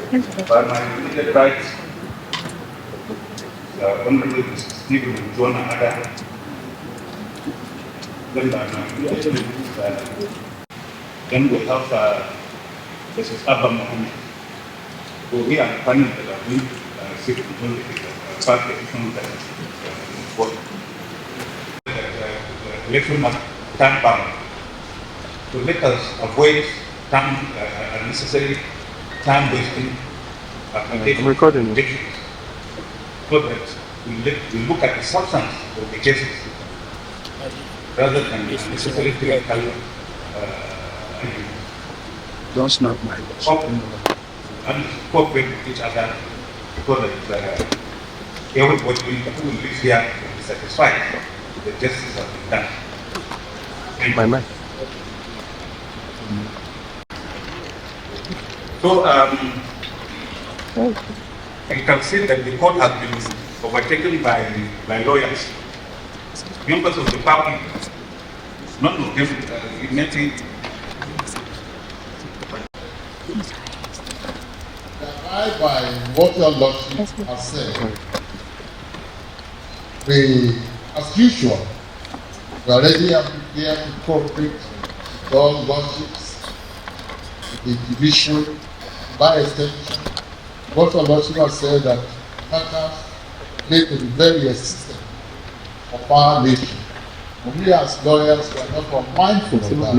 But my immediate right, Honorable Stephen John Ada, then we have Mrs. Abba Mohammed. So we are planning that we seek party for election time bound to let us avoid time unnecessary time wasting. I'm recording. So that we look at the substance of the cases rather than necessarily technical. Don't snap my voice. And cooperate with each other so that everybody who will live here will be satisfied the justice has been done. Thank My you. mic. So you can see that the court has been overtaken by lawyers, members of the public, none of them nothing. By what your lordship has said, we, as usual, we are ready and prepared to cooperate with all lordships, the division, by extension. What your lordship has said that matters relate to the very existence of our nation. And we as lawyers, we are not mindful of that.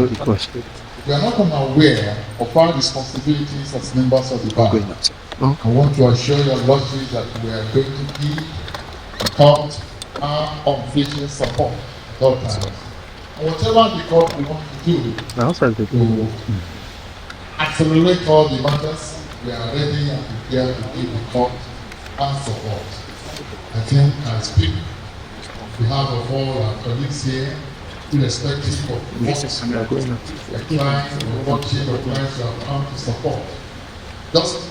We are not unaware of our responsibilities as members of the bar. I want to assure your lordship that we are going to give the court our unflinching support at all times. And whatever the court will want to do to accelerate all the matters, we are ready and prepared to give the court our support. I think I speak on behalf of all our colleagues here, irrespective of what the clients or watching or clients who have come to support. Justice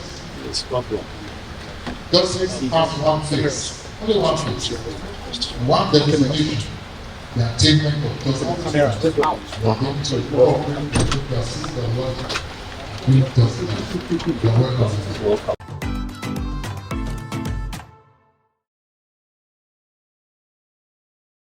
has one face, only one face, one definition, the attainment of justice. We are going to cooperate to assist the Lord with justice. You are welcome.